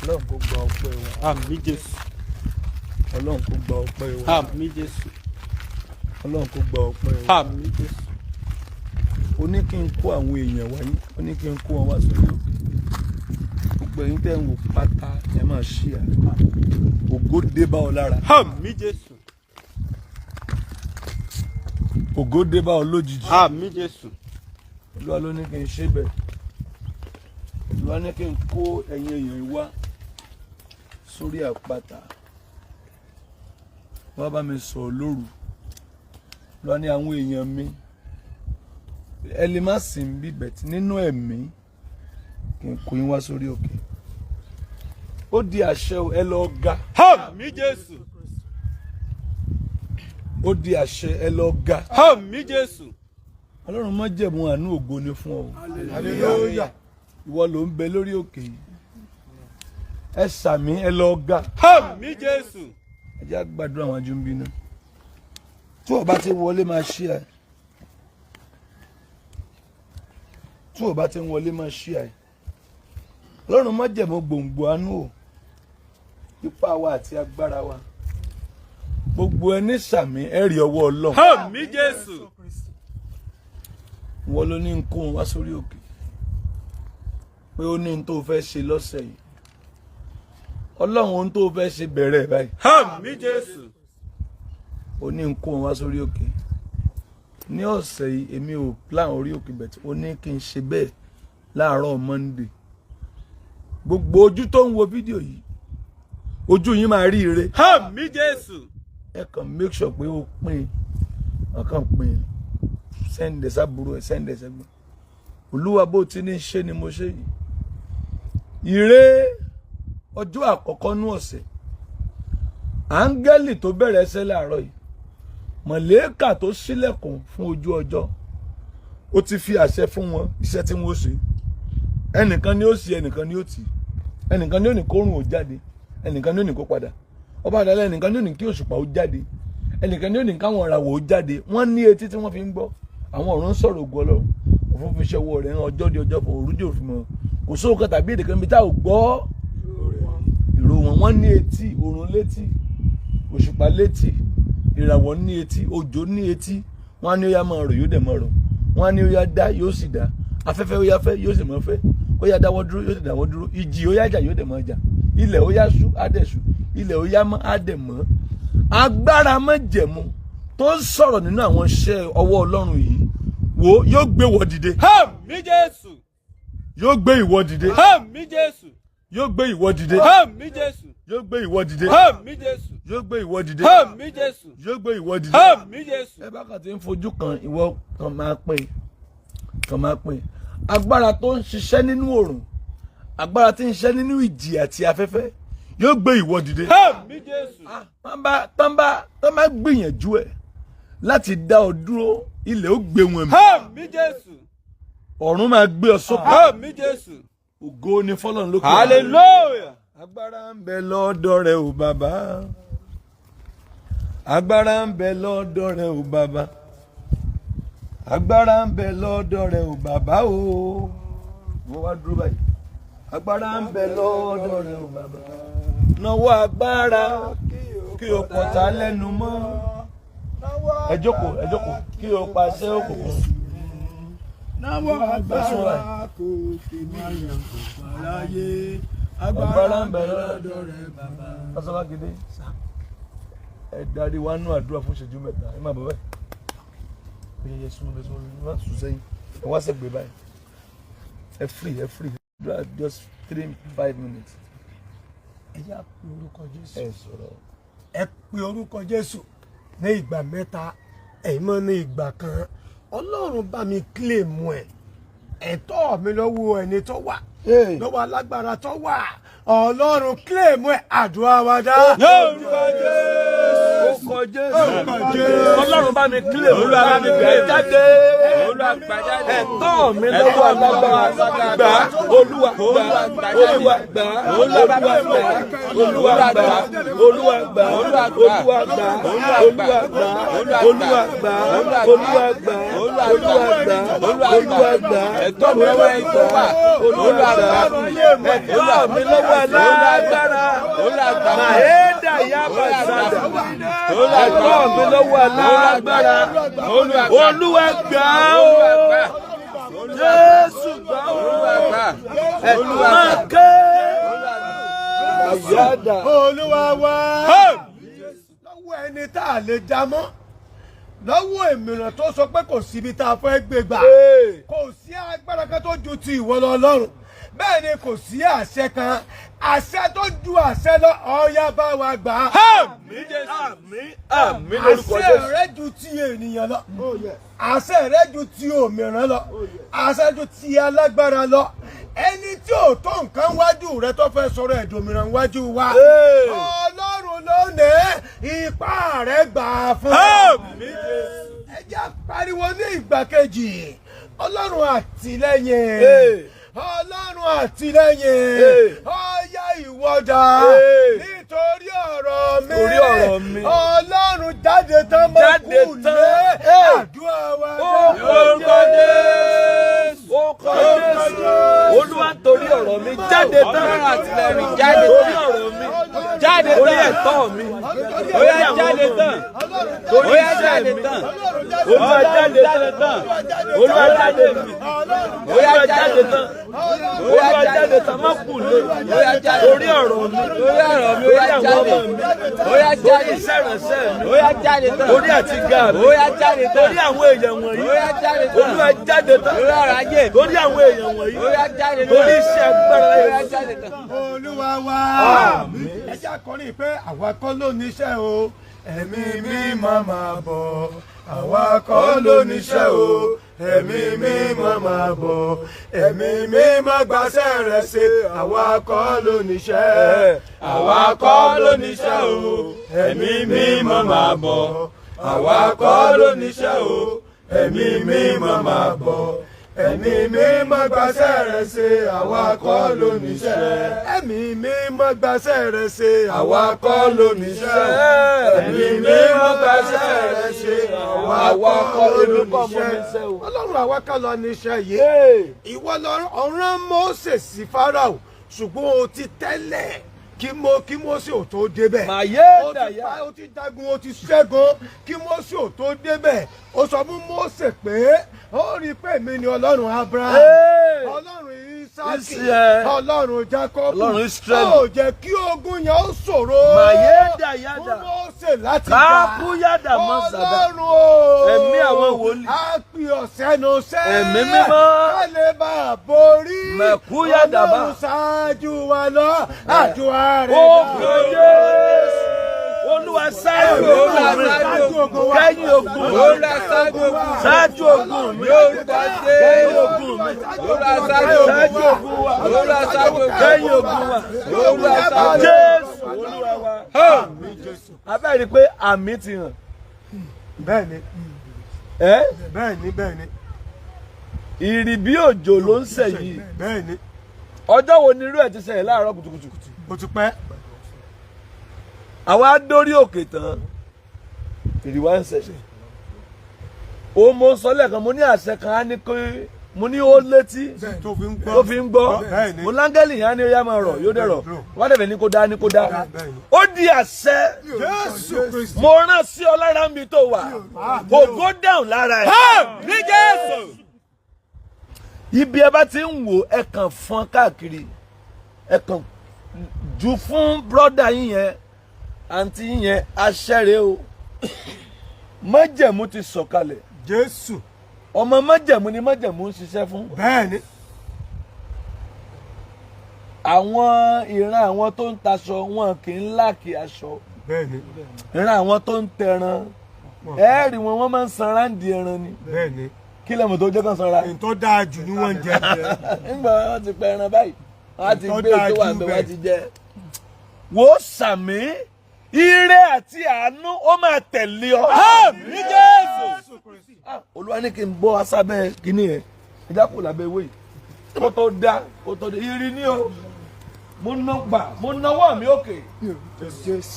Ọlọ́run kó gba ọpẹ́ wa. Àmín Jésù. Ọlọ́run kó gba ọpẹ́ wa. Àmín Jésù. Ọlọ́run kó gba ọpẹ́ wa. Àmín Jésù. Ó ní kí n kó àwọn èèyàn wáyé, ó ní kí n kó wọn wá sórí òkè. Gbogbo ẹ̀yin tẹ́ ń wò pátá ẹ máa ṣí à. Ògo dé bá ọ lára. Àmín Jésù. Ògo dé bá ọ lójijì. Àmín Jésù. Olúwa ló ní kí n ṣe bẹ́ẹ̀. Olúwa ní kí n kó ẹ̀yin èèyàn wá sórí àpáta. Wá bá mi sọ̀rọ̀ lóru. Olúwa ní àwọn èèyàn mi. Ẹ lè má sìn bí bẹ̀tì nínú ẹ̀mí kí n kó yín wá sórí òkè. Ó di àṣẹ o, ẹ lọ ga. Àmín Jésù. Ó di àṣẹ, ẹ lọ ga. Àmín Jésù. Ọlọ́run má jẹ̀mú àánú ògo ni fún ọ. Hallelujah. Ìwọ ló ń bẹ lórí òkè yìí. Ẹ sàmí, ẹ lọ ga. Àmín Jésù. Ẹ jẹ́ á gbàdúrà àwọn ajúmbí náà. Tí o bá ti wọlé máa ṣí ẹ. Tí o bá ti wọlé máa ṣí ẹ. Ọlọ́run má jẹ̀mú gbòǹgbò àánú o. Ipá wa àti agbára wa. Gbogbo ẹni sàmí ẹ rí ọwọ́ Ọlọ́run. Àmín Jésù. Wọ́n ló ní kó wọn wá sórí òkè. Pé ó ní n tó fẹ́ ṣe lọ́sẹ̀ yìí. Ọlọ́run ohun tó fẹ́ ṣe bẹ̀rẹ̀ báyìí. Àmín Jésù. Ó ní kó wọn wá sórí òkè. Ní ọ̀sẹ̀ yìí èmi ò plan orí òkè bẹ̀tì. Ó ní kí n ṣe bẹ́ẹ̀ láàárọ̀ Monday. Gbogbo ojú tó ń wo fídíò yìí, ojú yín máa rí ire. Àmín Jésù. Ẹ kàn make sure pé ó pín. Ọkàn pín. Send ẹ̀sà burú ẹ̀ send ẹ̀sẹ̀ gbọ́n. Olúwa bó ti ní ṣe ni mo ṣe yìí. Ire ọjọ́ àkọ́kọ́ nú ọ̀sẹ̀. Áńgẹ́lì tó bẹ̀rẹ̀ ẹsẹ̀ láàárọ̀ yìí. Mọ̀lẹ́kà tó ṣílẹ̀kùn fún ojú ọjọ́. Ó ti fi àṣẹ fún wọn iṣẹ́ tí wọ́n ṣe. Ẹnìkan ni ó ṣe, ẹnìkan ni ó tì. Ẹnìkan ni ó ní kórùn ó jáde. Ẹnìkan ni ó ní kó padà. Ọba àdàlẹ́ ẹnìkan ni ó ní kí òṣùpá ó jáde. Ẹnìkan ni ó ní káwọn ìràwọ̀ ó jáde. Wọ́n ní etí tí wọ́n fi ń gbọ́. Àwọn ọ̀run ń sọ̀rọ̀ ògo Ọlọ́run. Òfin fi ṣọwọ́ rẹ̀ hàn ọjọ́ di ọjọ́ kan òrùjò òfin mọ́. Kò sóhun kan tàbí èdè kan bí tá ò gbọ́ ìró wọn. Wọ́n ní etí, òrùn létí, òṣùpá létí, ìràwọ̀ ní etí, òjò ní etí. Wọ́n á ní ó yá máa rọ̀ yóò dẹ̀ máa rọ̀. Wọ́n á ní ó yá dá yóò sì dá. Afẹ́fẹ́ ó yá fẹ́ yóò sì máa fẹ́. Ó yá dáwọ́ dúró yóò sì dáwọ́ dúró. Ìjì ó yá jà yóò dẹ̀ máa jà. Ilẹ̀ ó yá ṣú á dẹ̀ ṣú. Ilẹ̀ ó yá mọ́ á dẹ̀ mọ́. Agbára májẹ̀mú tó ń sọ̀rọ̀ nínú àwọn iṣẹ́ ọwọ́ Ọlọ́run yìí wo yóò gbé wọ dìde. Àmín Jésù. Yóò gbé ìwọ dìde. Àmín Jésù. Yóò gbé ìwọ dìde. Àmín Jésù. Yóò gbé ìwọ dìde. Àmín Jésù. Yóò gbé ìwọ dìde. Àmín Jésù. Yóò gbé ìwọ dìde. Àmín Jésù. Ẹ bá kàn ti ń fojú kan ìwọ kan máa pín. Kan máa pín. Agbára tó ń ṣiṣẹ́ nínú òrùn. Agbára tí ń ṣiṣẹ́ nínú ìjì àti afẹ́fẹ́. Yóò gbé ìwọ dìde. Àmín Jésù. Tán bá gbìyànjú ẹ̀ láti dá ọ dúró, ilẹ̀ ó gbé wọn mì. Àmín Jésù. Ọ̀run máa gbé ọ sókè. Àmín Jésù. Ògo ni fọ́lọ́run lókè. Hallelujah. Agbára ń bẹ lọ́dọ̀ rẹ o bàbá. Agbára ń bẹ lọ́dọ̀ rẹ o bàbá. Agbára ń bẹ lọ́dọ̀ rẹ o bàbá o. Wọ́n wá dúró báyìí. Agbára ń bẹ lọ́dọ̀ rẹ o bàbá. Nawọ́ agbára kí o pọ̀tà lẹ́nu mọ́. Ẹ jókòó kí o pàṣẹ òkùnkùn. Nawọ́ agbára kò fi máa yàn kó fàlàyé. Agbára ń bẹ lọ́dọ̀ rẹ bàbá. Pásítọ̀ Gidi, ẹ darí wa nú àdúrà fún ìṣẹ́jú mẹ́ta. Ẹ má bọ̀ báyìí. Bẹ́ẹ̀ yẹ súnmọ́ bẹ́ẹ̀ súnmọ́ wá sùn sẹ́yìn. Ẹ wá sẹ́gbẹ̀ báyìí. Ẹ free. Just 3-5 minutes. Ẹ yá pe orúkọ Jésù. Ẹ sọ̀rọ̀. Ẹ pe orúkọ Jésù ní ìgbà mẹ́ta. Ẹ̀yin mọ́ ní ìgbà kan. Ọlọ́run bá mi kílèmù ẹ̀. Ẹ̀tọ́ mi lọ́wọ́ ẹni tó wà. Lọ́wọ́ alágbára tó wà. Ọlọ́run kílèmù ẹ̀ àdúrà wa dá. Lórúkọ Jésù. Orúkọ Jésù. Ọlọ́run bá mi kílèmù. Olúwa bá mi gbé jáde. Olúwa gbà jáde. ẹ̀tọ́ mi lọ́wọ́ alágbára gbà Olúwa gbà Olúwa gbà Olúwa gbà Olúwa gbà Olúwa gbà Olúwa gbà Olúwa gbà Olúwa gbà Olúwa gbà Olúwa gbà Olúwa gbà ẹ̀tọ́ mi lọ́wọ́ ẹni tó wà. Olúwa gbà ẹ̀tọ́ mi lọ́wọ́ alágbára Maheda Yabasada ẹ̀tọ́ mi lọ́wọ́ alágbára Olúwa gbà ó Jésù gbà ó ẹ̀tọ́ máa ké àyàdà Olúwa wá lọ́wọ́ ẹni tá a lè já mọ́ lọ́wọ́ èmìràn tó sọ pé kò síbi tá a fẹ́ gbé gbà kò sí agbára kan tó ju ti ìwọ lọ Ọlọ́run bẹ́ẹ̀ ni kò sí àṣẹ kan àṣẹ tó ju àṣẹ lọ ọ̀yá bá wa gbà á. àmín lórúkọ àṣẹ Jésù. rẹ ju ti ènìyàn lọ àṣẹ rẹ ju ti òmìrán lọ àṣẹ ju ti alágbára lọ ẹni tí ò tó nǹkan wájú rẹ tó fẹ́ sọ̀rọ̀ ẹ̀dòmìrán wájú wa Ọlọ́run lónìí ipá rẹ gbà fún ọ. ẹ jẹ́ pariwo ní ìgbà kejì Ọlọ́run àtìlẹ́yìn Ọlọ́run àtìlẹ́yìn ọ̀yá ìwọ́dà nítorí ọ̀rọ̀ mi Ọlọ́run jáde tán mọ́ kú lé àdúrà wa. Orúkọ Jésù orúkọ Jésù Olúwa torí ọ̀rọ̀ mi jáde tán àtìlẹ́yìn jáde torí ọ̀rọ̀ mi jáde torí ẹ̀tọ́ mi Oya jáde tán. torí Oya iṣẹ́ jáde mi tán. Olúwa jáde tán Olúwa jáde mi Olúwa jáde tán Olúwa jáde tán má kù lé torí ọ̀rọ̀ mi Oya ọ̀rọ̀ mi. torí Oya àwọn jáde. ọmọ mi Oya torí jáde. iṣẹ́ ìránṣẹ́ mi Oya jáde tán. torí àti ga mi Oya jáde tán. torí àwọn èèyàn wọ̀nyí Oya jáde tán. Olúwa jáde tán Oya ọ̀rọ̀ ayé. torí àwọn èèyàn wọ̀nyí Oya jáde tán. torí iṣẹ́ agbára Oya yẹn. jáde tán. Olúwa wá ẹ jẹ́ akọrin pé àwa kọ́ ló níṣẹ́ o ẹ̀mí mímọ́ máa bọ̀ àwa kọ́ ló níṣẹ́ o ẹ̀mí mímọ́ máa bọ̀ ẹ̀mí mímọ́ gbàṣẹ́ rẹ̀ ṣe àwa kọ́ ló níṣẹ́ àwa kọ́ ló níṣẹ́ o ẹ̀mí mímọ́ máa bọ̀ àwa kọ́ ló níṣẹ́ o ẹ̀mí mímọ́ máa bọ̀ ẹ̀mí mímọ́ gbàṣẹ́ rẹ̀ ṣe àwa kọ́ ló níṣẹ́ ẹ̀mí mímọ́ gbàṣẹ́ rẹ̀ ṣe àwa kọ́ ló níṣẹ́ ẹ̀mí mímọ́ gbàṣẹ́ rẹ̀ ṣe àwa kọ́ ló níṣẹ́ Ọlọ́run àwa kọ́ ló níṣẹ́ yìí ìwọ ọ̀ràn Mósè sí Fáráò ṣùgbọ́n o ti tẹ́lẹ̀ kí Mósè ò tó débẹ̀ ó ti jagun ó ti ṣẹ́gun kí Mósè ò tó débẹ̀ ó sọ fún Mósè pé ó rí i pé èmi ni Ọlọ́run Abraham Ọlọ́run Ísákì Ọlọ́run Jákọ́bù Ọlọ́run Ísírẹ́lì. ó jẹ́ kí ogun yẹn ó ṣòro fún Mósè láti gbà Kápúyàdà Mọ́sàdá. Ọlọ́run o Ẹ̀mí àwọn wòlíì. á pè ọ̀sẹ̀ nù sẹ́ Ẹ̀mí mímọ́. ká lè bá a borí Mẹ̀kúyàdà bá. Ọlọ́run ṣáájú wa lọ àdúrà rẹ̀ Orúkọ Jésù Olúwa ṣáájú ogun mi kẹ́yìn ogun mi ṣáájú ogun mi kẹ́yìn ogun mi ṣáájú ogun wa kẹ́yìn ogun wa Jésù Olúwa wa. Abẹ́rẹ́ pé àmì ti hàn. bẹ́ẹ̀ni Ẹ́ bẹ́ẹ̀ni ìrì bí òjò ló ń ṣẹ̀ yìí. bẹ́ẹ̀ni Ọjọ́ wo ni irú ẹ̀ ti ṣẹlẹ̀ láàárọ̀ kùtùkùtù? ó ti pẹ́ Àwa dórí òkè tán ìrì wa ń ṣẹ̀ṣẹ̀. Ó mo sọ lẹ́ẹ̀kan mo ní àṣẹ kan á ní pé mo ní ó létí tó fi ń gbọ́ tó fi ń gbọ́ bẹ́ẹ̀ni mo láńgẹ́lì yẹn á ní ó yá máa rọ̀ yóò dẹ̀ rọ̀ wọ́n dẹ̀ fẹ́ ní kó dá ní kó dá. Ó di àṣẹ Jésù Kristi mo rán sí ọ lára mi tó wà kò go down lára ẹ̀. Ní Jésù. Ibi ẹ bá ti ń wò ẹ kàn fọ́n káàkiri ẹ kàn jù fún brọ́dà yín yẹn àǹtí yín yẹn aṣẹ́rẹ́ o májẹ̀mú ti sọ̀kalẹ̀ Jésù ọmọ májẹ̀mú ni májẹ̀mú ń ṣiṣẹ́ fún. bẹ́ẹ̀ni Àwọn ìran àwọn tó ń taṣọ wọn kì í láàkì aṣọ bẹ́ẹ̀ni ìran àwọn tó ń tẹran ẹ̀ẹ́rì wọ́n máa ń san ráǹdì ẹran ni bẹ́ẹ̀ni kí lẹ́mọ̀ tó jẹ́ kan sanra. èyí tó dáa jù ni wọ́n ń jẹ nígbà wọn ti pẹ ẹran báyìí wọn ti Tó gbé dáa tó wà jù bẹ́ẹ̀ bẹ́ẹ̀. wọn ti jẹ. Wò ó sàmì ire àti àánú ó máa tẹ̀lé ọ. Àmín Jésù. Olúwa ní kí n bọ́ asábẹ́ kíní ẹ̀ ẹja kò lábẹ́ ewé yìí kó tó dá ìrì ní o. Mo nawọ́ mi òkè.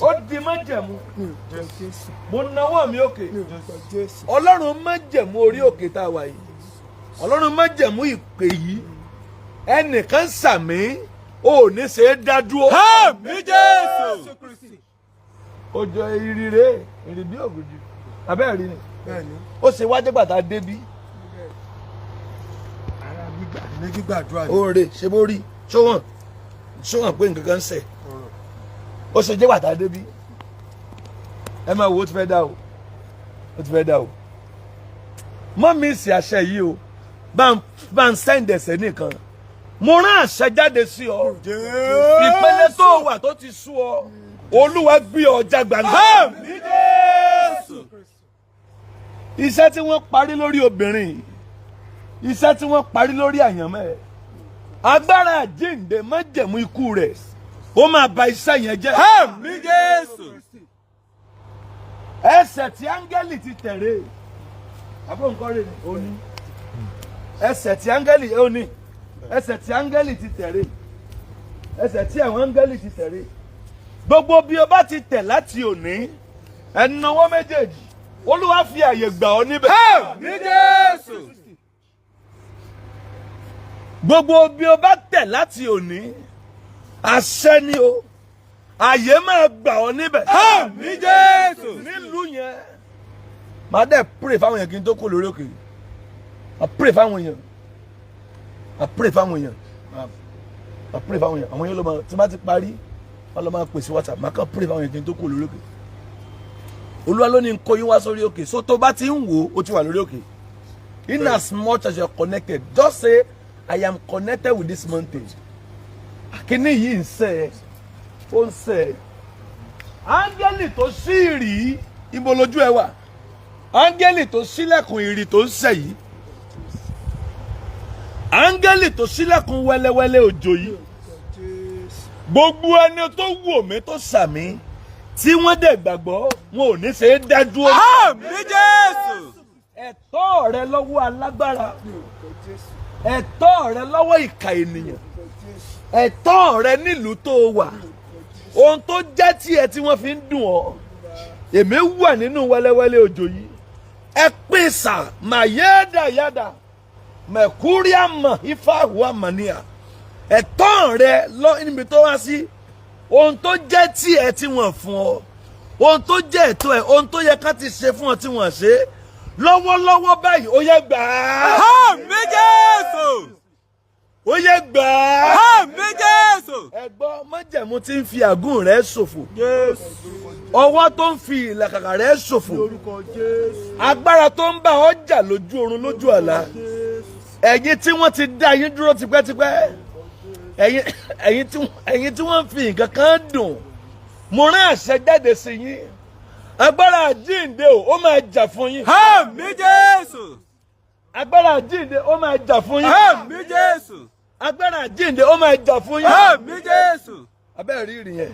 Ó di májẹ̀mú. Mo nawọ́ mi òkè. Ọlọ́run májẹ̀mú orí òkè tá a wà yìí. Ọlọ́run májẹ̀mú ìpè yìí. Ẹnìkan sàmí ò ní ṣe é dá dúró. Àmín Jésù. Òjò ìrì bí ògùdì. Abẹ́ rí ni. Ó ṣe wájú gbàtà débí. Oore ṣe bó rí ṣọ́wọ́n pé nǹkan kan ń ṣẹ̀. Ó ṣe jẹ́ gbàtà débí. Ẹ máa wo ó ti fẹ́ dá o. Mọ́ mi sì àṣẹ yìí o. Bá ń sẹ́ǹdẹ̀sẹ̀ nìkan. Mo rán àṣẹ jáde sí ọ. Ìpele tó wà tó ti sú ọ. Olúwa gbé ọjà gbàgbà. Àmín Jésù. Iṣẹ́ tí wọ́n parí lórí obìnrin. Iṣẹ́ tí wọ́n parí lórí àyànmọ́. Agbára àjíǹde májẹ̀mú ikú rẹ̀. Ó máa ba iṣẹ́ yẹn jẹ́. Àmín Jésù. Ẹsẹ̀ tí áńgẹ́lì ti tẹ̀ré. Àbúrò nǹkan rẹ̀ ni ó ní. Ẹsẹ̀ tí áńgẹ́lì ti tẹ̀ré. Ẹsẹ̀ tí àwọn áńgẹ́lì ti tẹ̀ré. Gbogbo bí o bá ti tẹ̀ láti òní, ẹnáwó méjèèjì, Olúwa fi àyè gbà ọ́ níbẹ̀. Àmín Jésù. Gbogbo bí o bá tẹ̀ láti òní, àṣẹ ni o, àyè máa gbà ọ́ níbẹ̀. Àmín Jésù. Nílùú yẹn, màá dẹ̀ pray fáwọn èèyàn kí n tó kó lórí òkè. I pray fáwọn èèyàn. Àwọn èèyàn ló máa tí bá ti parí. Wọ́n lọ máa pèsè WhatsApp máa kàn pray fáwọn èèyàn tó kù lórí òkè. Olúwa ló ní n kó yín wá sórí òkè. So tó bá ti ń wò ó ti wà lórí òkè. In as much as you are connected, just say I am connected with this mountain. Kíní yìí ń sẹ́ ó ń sẹ́. Áńgẹ́lì tó ṣí ìrì ibo lójú ẹ wà. Áńgẹ́lì tó ṣílẹ̀kùn ìrì tó ń sẹ́ yìí. Áńgẹ́lì tó ṣílẹ̀kùn wẹ́lẹ́wẹ́lẹ́ òjò yìí. Gbogbo ẹni tó wò mí tó sàmí tí wọ́n dẹ̀ gbàgbọ́ wọn ò ní ṣe é dá dúró. Àmín Jésù. Ẹ̀tọ́ rẹ lọ́wọ́ alágbára. Ẹ̀tọ́ rẹ lọ́wọ́ ìkà ènìyàn. Ẹ̀tọ́ rẹ nílùú tó wà. Ohun tó jẹ́ tiẹ̀ tí wọ́n fi ń dùn ọ́. Èmi wà nínú wẹ́lẹ́wẹ́lẹ́ òjò yìí. Ẹ pín sà màyẹ́dàyàdà mẹ̀kúríàmọ̀ ìfàwọ̀mọ̀nìyà. Ẹ̀tọ́ rẹ lọ níbi tó wá sí. Ohun tó jẹ́ tiẹ̀ tí wọ́n fún ọ. Ohun tó jẹ́ ẹ̀tọ́ ẹ̀, ohun tó yẹ ká ti ṣe fún ọ tí wọ́n ṣe. Lọ́wọ́lọ́wọ́ báyìí ó yẹ gbà á. Àmín Jésù. Ó yẹ gbà á. Àmín Jésù. Ẹ̀gbọ́n májẹ̀mú tí ń fi àgún rẹ̀ ṣòfò. Ọwọ́ tó ń fi ìlàkàkà rẹ̀ ṣòfò. Agbára tó ń bá ọjà lójú oorun lójú àlá. Ẹ̀yin tí wọ́n ti dá yín dúró tipẹ́tipẹ́. Ẹ̀yin tí wọ́n fi nǹkan kan dùn. Mo rán àṣẹ jáde sí yín. Agbára àjíǹde ó máa jà fún yín. Àmín Jésù. Agbára àjíǹde ó máa jà fún yín. Àmín Jésù. Agbára àjíǹde ó máa jà fún yín. Àmín Jésù. Abẹ́ rí ìrìn yẹn.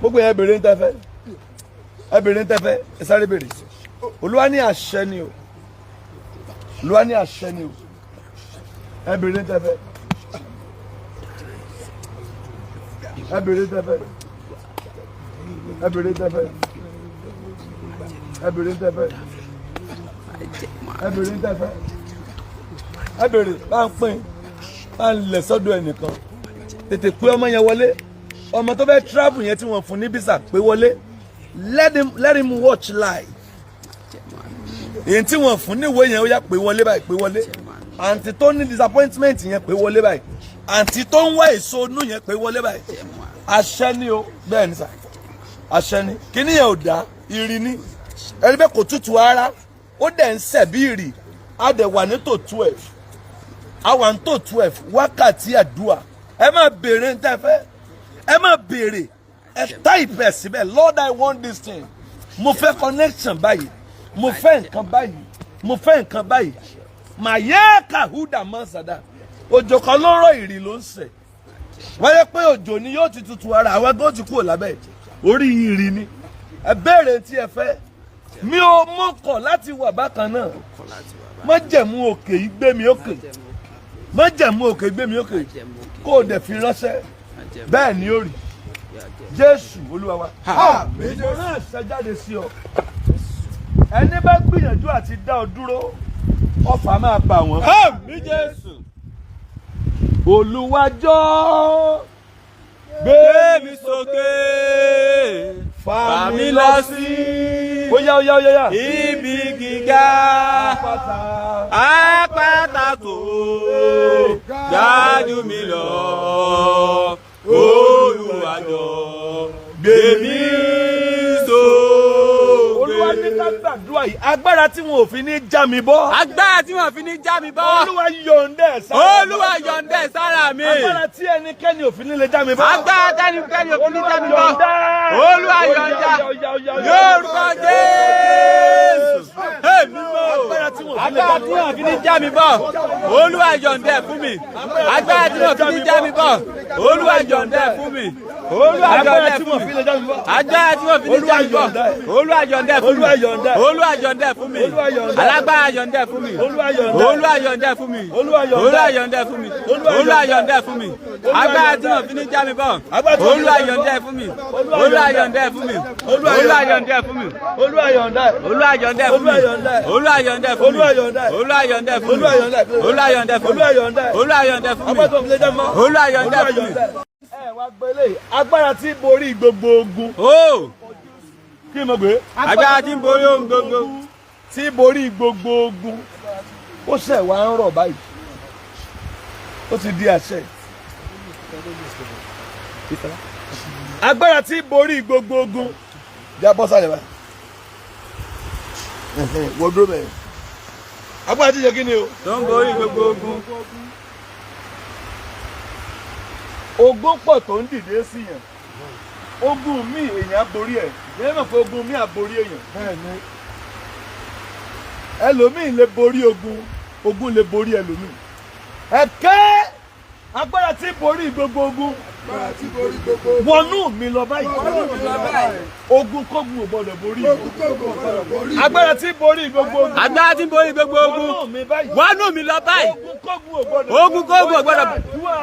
Gbogbo yẹn bèrè ń tẹ́fẹ́. Ẹ bèrè ń tẹ́fẹ́. Ẹ sáré bèrè. Olúwa ní àṣẹ ni o. Olúwa ní àṣẹ ni o. Ẹ bèrè ń tẹ́fẹ́. Ẹ bèrè ń tẹ́fẹ́. Ẹ bèrè ń tẹ́fẹ́. Ẹ bèrè ń tẹ́fẹ́. Ẹ bèrè ń tẹ́fẹ́. Ẹ bèrè bá ń pín bá ń lẹ̀ sọ́dọ̀ ẹnìkan. Tètè pé ọmọ yẹn wọlé. Ọmọ tó fẹ́ travel yẹn tí wọ́n fún ní visa pé wọlé. Let him watch live. Èyí tí wọ́n fún níwèé yẹn ó yá pé wọlé báyìí pé wọlé. Àǹtí tó ní disappointment yẹn pé wọlé báyìí. Àǹtí tó ń wá èso inú yẹn pé wọlé báyìí. Àṣẹ ni o bẹ́ẹ̀ ni sà. Àṣẹ ni. Kíní yẹn ò dá ìrì ni. Ẹni bẹ́ẹ̀ kò tútù ara. Ó dẹ̀ ń sẹ̀ bí ìrì. A dẹ̀ wà ní tò 12. A wà ní tò 12. Wákàtí àdúrà. Ẹ máa béèrè ní tẹ́fẹ́. Ẹ máa béèrè. Ẹ type ẹ̀ síbẹ̀. Lord, I want this thing. Mo fẹ́ connection báyìí. Mo fẹ́ nǹkan báyìí. Mo fẹ́ nǹkan báyìí. Màyẹ́ kàhúdà mọ́sàdá. Òjò kan ló rọ̀ ìrì ló ń sẹ̀. Wáyé pé òjò ni yóò ti tutù ara àwọn ẹgbẹ́ ó ti kúrò lábẹ́. orí ìrì ni ẹ béèrè tí ẹ fẹ́ mi ò mọ̀kọ̀ láti wà bákan náà májẹ̀mú òkè yìí gbé mi òkè májẹ̀mú òkè gbé mi òkè kó o dẹ̀ fi ránṣẹ́ bẹ́ẹ̀ ni ó rí Jésù Olúwa wa àmín. Mo rán àṣẹ jáde sí ọ ẹni bá gbìyànjú àti dá ọ dúró ọfà máa bà wọ́n. Àmín Jésù. Olúwa jọ̀ọ́ Gbé mi sókè. Fà mí lọ sí óyá ibi gíga. Àpáta tó ga jù mí lọ. Olúwa jọ̀ọ́ gbé mi sókè. Olúwa ní ká gbàdúrà yìí agbára tí wọn ò fi ní já mi bọ́. Agbára tí wọn fi ní já mi bọ́. Olúwa yọ̀ǹda ẹ̀ sára. Olúwa yọ̀ǹda ẹ̀ sára mi. Agbára tí ẹnikẹ́ni ò fi ní lè já mi bọ́. Agbára tí ẹnikẹ́ni ò fi ní já mi bọ́. Olúwa yọ̀ǹda. Lórúkọ Jésù. Èmi mọ̀. Agbára tí wọn fi ní já mi bọ́. Olúwa yọ̀ǹda ẹ̀ fún mi. Agbára tí wọn fi ní já mi bọ́. Olúwa yọ̀ǹda ẹ̀ fún mi. Olúwa yọ̀ǹda ẹ̀ fún mi. Agbára tí wọn fi ní já mi bọ́. Olúwa yọ̀ǹda ẹ̀ fún mi. Olúwa yọ̀ǹda ẹ̀ fún mi. Alágbára yọ̀ǹda ẹ̀ fún mi. Olúwa yọ̀ǹda ẹ̀ fún mi. Olúwa yọ̀ǹda ẹ̀ fún mi. Olúwa yọ̀ǹda ẹ̀ fún mi. Agbára tí wọn fi ní já mi bọ́. Olúwa yọ̀ǹda ẹ̀ fún mi. Olúwa yọ̀ǹda ẹ̀ fún mi. Olúwa yọ̀ǹda ẹ̀ fún mi. Olúwa yọ̀ǹda ẹ̀. Olúwa yọ̀ǹda ẹ̀ fún mi. Olúwa yọ̀ǹda ẹ̀ fún mi. Olúwa yọ̀ǹda ẹ̀ fún mi. Olúwa yọ̀ǹda ẹ̀ fún mi. Olúwa yọ̀ǹda ẹ̀ fún mi. Olúwa yọ̀ǹda ẹ̀ fún mi. Ẹ wá gbélé agbára tí borí gbogbo ogun. Ó Kí mo gbé? agbára tí ń borí ohun gbogbo. Tí borí gbogbo ogun. Ó ṣẹ̀ wá ń rọ̀ báyìí. Ó ti di àṣẹ. Agbára tí borí gbogbo ogun. Jẹ́ bọ́ sálẹ̀ báyìí. Wọ́n dúró bẹ́ẹ̀. Agbára tí ṣe kí ni o? Tó ń borí gbogbo ogun. Ogun pọ̀ tó ń dìde sí yàn. Ogun mi èèyàn borí ẹ̀. Ìyẹn mọ̀ pé ogun mi àborí èèyàn. Ẹlòmíì lè borí ogun. Ogun lè borí ẹlòmíì. Ẹ̀kẹ́ agbára tí borí gbogbo ogun. Wọnú mi lọ báyìí. Ogun kógun ò gbọdọ̀ borí. Agbára tí borí gbogbo ogun. Agbára tí ń borí gbogbo ogun. Wọnú mi báyìí. Wọnú mi lọ báyìí. Ogun kógun ò gbọdọ̀. Ogun kógun ò gbọdọ̀.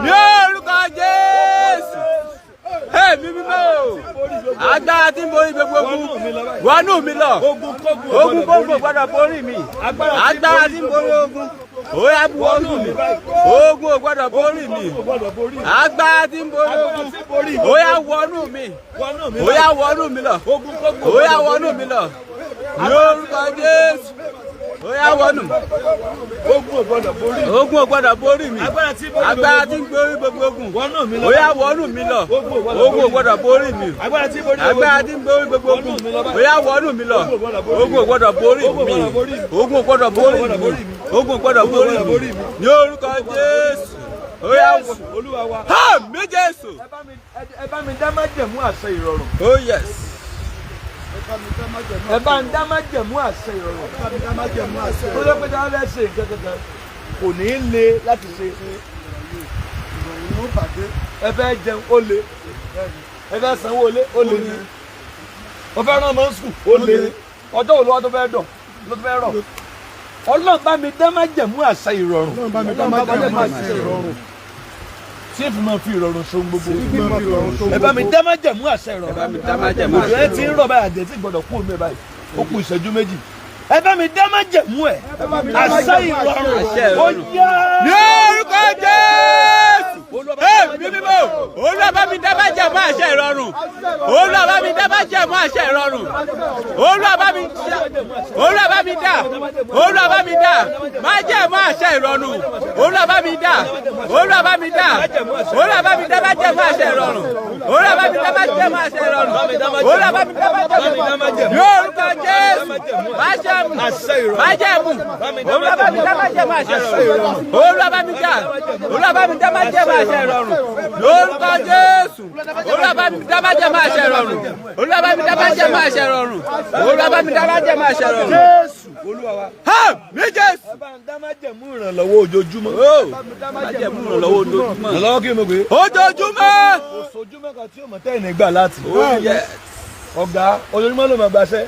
Ní orúkọ Jésù. Èmi mímọ́. Agbára tí ń borí gbogbo ogun. Wọnú mi lọ. Ogun kógun Ogun kógun ò gbọdọ̀ borí mi. Agbára tí ń borí ogun. Ó yá bu wọnú mi. Ogun ò gbọdọ̀ borí mi. Agbára tí ń borí ogun. Ó yá wọnú mi. Ó yá wọnú mi lọ. Ó yá wọnú mi lọ. Ní orúkọ Jésù. Ó yá wọnú. Ogun ò gbọdọ̀ borí. Ogun ò gbọdọ̀ borí mi. Agbára tí borí Agbára tí ń borí gbogbo ogun. Wọnú mi lọ. Ó yá wọnú mi lọ. Ogun ò gbọdọ̀ borí mi. Agbára tí borí. Agbára tí ń borí gbogbo ogun. Ó yá wọnú mi lọ. Ogun ò gbọdọ̀ borí mi. Ogun ò gbọdọ̀ borí mi. Ogun ò gbọdọ̀ borí mi. Ní orúkọ Jésù. Ó yá wọ. Olúwa wa. Àmín Jésù. Ẹ bá mi dá májẹ̀mú àṣẹ ìrọ̀rùn. Oh yes. Ẹ bá ń dá májẹ̀mú àṣẹ ìrọ̀rùn. Tó lé pé dáhùn lẹ́ ṣe nǹkan kankan kò ní í le láti ṣe. Ẹ fẹ́ jẹun ó le. Ẹ fẹ́ sanwó ilé ó le ní. Ó fẹ́ rán ọmọ sùkúù ó le ní. Ọjọ́ wo ló wá tó fẹ́ dọ̀ ló tó fẹ́ rọ̀. Ọlọ́run bá mi dá májẹ̀mú àṣẹ ìrọ̀rùn. Tí èèfù máa fi ìrọ̀rùn ṣohun gbogbo. Ẹ bá mi dá májẹ̀mú àṣẹ ìrọ̀rùn. Òjò ẹ ti ń rọ̀ báyìí àjẹ́ tí gbọ́dọ̀ kú omi báyìí. Ó kù ìṣẹ́jú méjì. Ẹ bá mi dá májẹ̀mú ẹ̀. Àṣẹ ìrọ̀rùn. Ó yá. Ní orúkọ Jésù. Èmi mímọ́. Olúwa bá mi dá májẹ̀mú àṣẹ ìrọ̀rùn. Olúwa bá mi dá májẹ̀mú àṣẹ ìrọ̀rùn. Olúwa bá mi dá. Olúwa bá mi dá. Olúwa bá mi dá. Májẹ̀mú àṣẹ ìrọ̀rùn. Olúwa bá mi dá. Olúwa bá mi dá. Olúwa bá mi dá májẹ̀mú àṣẹ ìrọ̀rùn. Olúwa bá mi dá májẹ̀mú àṣẹ ìrọ̀rùn. Olúwa bá mi dá májẹ̀mú. Ní orúkọ Jésù. Májẹ̀mú. Olúwa bá mi dá májẹ̀mú àṣẹ ìrọ̀rùn. Olúwa bá mi dá. Olúwa bá mi dá májẹ̀mú àṣẹ ìrọ̀rùn. Lórúkọ Jésù. Olúwa bá mi dá májẹ̀mú àṣẹ ìrọ̀rùn. Olúwa bá mi dá májẹ̀mú àṣẹ ìrọ̀rùn. Olúwa bá mi dá májẹ̀mú àṣẹ ìrọ̀rùn. Jésù Olúwa wa. Àmín Jésù. Ẹ bá ń dá májẹ̀mú ìrànlọ́wọ́ ojoojúmọ́. Májẹ̀mú ìrànlọ́wọ́ ojoojúmọ́. Ìrànlọ́wọ́ kí ni mo gbé? Ojoojúmọ́. Oṣoojúmọ́ kan tí yóò mọ̀ tẹ́yìn nígbà láti. Oh yes. ọ̀gá ojoojúmọ́ ló máa gbaṣẹ́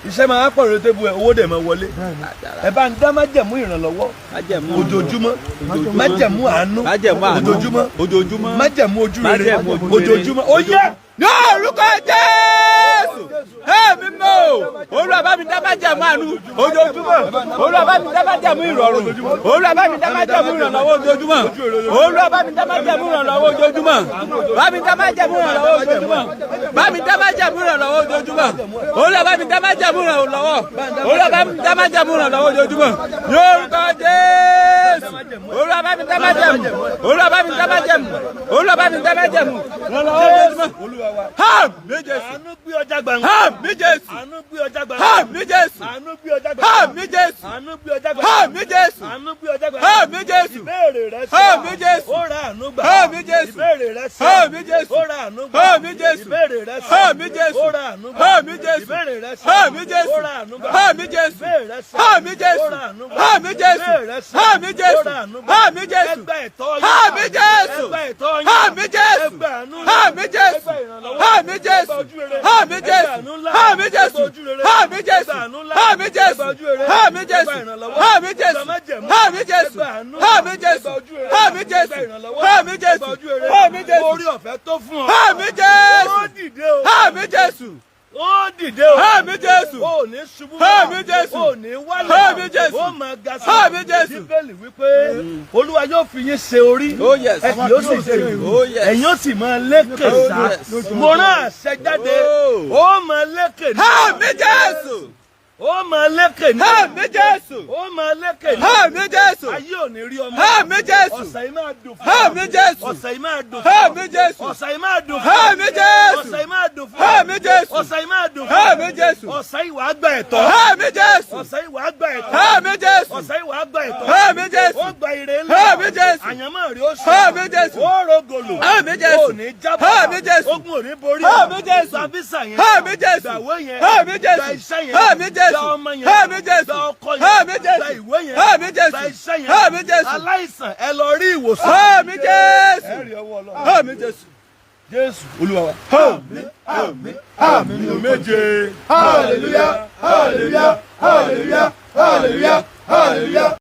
iṣẹ́ máa pọ̀ lórí tébù ẹ̀ owó dẹ̀ máa wọlé ẹ bá ń dá májẹ̀mú ìrànlọ́wọ́ ojoojúmọ́ májẹ̀mú àánú ojoojúmọ́ májẹ̀mú ojú rere ojoojúmọ́ ó yẹ ní orúkọ Jésù ẹ̀mí mọ́ Olúwa bá mi dá májẹ̀mú àánú ojoojúmọ́ Olúwa bá mi dá májẹ̀mú ìrọ̀rùn Olúwa bá mi dá májẹ̀mú ìrànlọ́wọ́ ojoojúmọ́ Olúwa bá mi dá májẹ̀mú ìrànlọ́wọ́ ojoojúmọ́ bá mi dá májẹ̀mú ìrànlọ́wọ́ ojoojúmọ́ bá mi dá májẹ̀mú ìrànlọ́wọ́ ojoojúmọ́ Olúwa bá mi dá májẹ̀mú ìrànlọ́wọ́ Olúwa bá mi dá májẹ̀mú ìrànlọ́wọ́ ojoojúmọ́ ní orúkọ Jésù Olúwa bá mi dá májẹ̀mú Olúwa bá mi dá májẹ̀mú Olúwa bá mi dá májẹ̀mú ìrànlọ́wọ́ ojoojúmọ́. Àmín Jésù. Àánú gbé ọjà gbangba. Àmín Jésù. Àánú gbé ọjà gbangba. Àmín Jésù. Àánú gbé ọjà gbangba. Àmín Jésù. Àánú gbé ọjà gbangba. Àmín Jésù. Àánú gbé ọjà gbangba. Àmín Jésù. Ìbéèrè rẹ sí. Àmín Jésù. Ó ra àánú gbà. Àmín Jésù. Ìbéèrè rẹ sí. Àmín Jésù. Ó ra àánú gbà. Àmín Jésù. Ìbéèrè rẹ sí. Àmín Jésù. Ó ra àánú gbà. Àmín Jésù. Ìbéèrè rẹ sí. Àmín Jésù. Ó ra àánú gbà. Àmín Jésù. Ìbéèrè rẹ sí. Àmín Jésù. Ó ra àánú gbà. Àmín Jésù. Ìbéèrè rẹ sí. Àmín Jésù. Ó ra àánú gbà. Àmín Jésù. Ẹgbẹ́ ẹ̀tọ́ yín. Àmín Jésù. Ẹgbẹ́ ẹ̀tọ́ yín. Àmín Jésù. Ẹgbẹ́ àánú. Àmín Jésù. Ẹgbẹ́ ìrànlọ́wọ́. Àmín Jésù. Ẹgbẹ́ ojú rere. Àmín Jésù. Àmín Jésù. Àmín Jésù. Àmín Jésù. Àmín Jésù. Àmín Jésù. Àmín Jésù. Àmín Jésù. Àmín Jésù. Àmín Jésù. Àmín Jésù. Orí ọ̀fẹ́ tó fún ọ. Àmín Jésù. Ó dìde o. Àmín Jésù. Ó dìde o. Àmín Jésù. Ó ní ṣubú. Àmín Jésù. Ó ní wálẹ̀. Àmín Jésù. Ó máa ga sí. Àmín Jésù. Bíbélì wípé Olúwa yóò fi yín ṣe orí. Oh yes. Ẹ kì yóò sì ṣe ìlú. Oh yes. Ẹ̀yin ó sì máa lékè sá. yes. Mo rán àṣẹ jáde. Ó máa lékè ní. Àmín Jésù. Ó máa lékè ní. Àmín Jésù. Ó máa lékè ní. Àmín Jésù. Ayé ò ní rí ọmọ. Àmín Jésù. Ọ̀sẹ̀ yìí máa dùn fún ọ. Àmín Jésù. Ọ̀sẹ̀ yìí máa dùn fún ọ. Àmín Jésù. Ọ̀sẹ̀ yìí máa dùn fún ọ. Àmín Jésù. Ọ̀sẹ̀ yìí máa dùn fún ọ. Àmín Jésù. Ọ̀sẹ̀ yìí máa dùn fún ọ. Àmín Jésù. Ọ̀sẹ̀ yìí wàá gba ẹ̀tọ́. Àmín Jésù. Ọ̀sẹ̀ yìí wàá gba ẹ̀tọ́. Àmín Jésù. Ọ̀sẹ̀ yìí wàá gba ẹ̀tọ́. Àmín Jésù. Ó gba ire ńlá. Àmín Jésù. Àyànmọ́ rí ó sọ. Àmín Jésù. Ó rògòlò. Àmín Jésù. Ó ní jábọ̀. Àmín Jésù. Ogun ò ní borí. Àmín Jésù. Gba físà yẹn. Àmín Jésù. Gba ìwé yẹn. Àmín Jésù. Gba iṣẹ́ yẹn. Àmín Jésù. Gba ọmọ yẹn. Àmín Jésù. Gba ọkọ yẹn. Àmín Jésù. Gba ìwé yẹn. Àmín Jésù. Gba iṣẹ́ yẹn. Àmín Jésù. Aláìsàn ẹ lọ rí ìwòsàn. Àmín Jésù. Ẹ rí ọwọ́ Ọlọ́run. Àmín Jésù. Jésù Olúwa wa. Àmín, àmín, àmín. Méje. Hallelujah, hallelujah, hallelujah, hallelujah, hallelujah.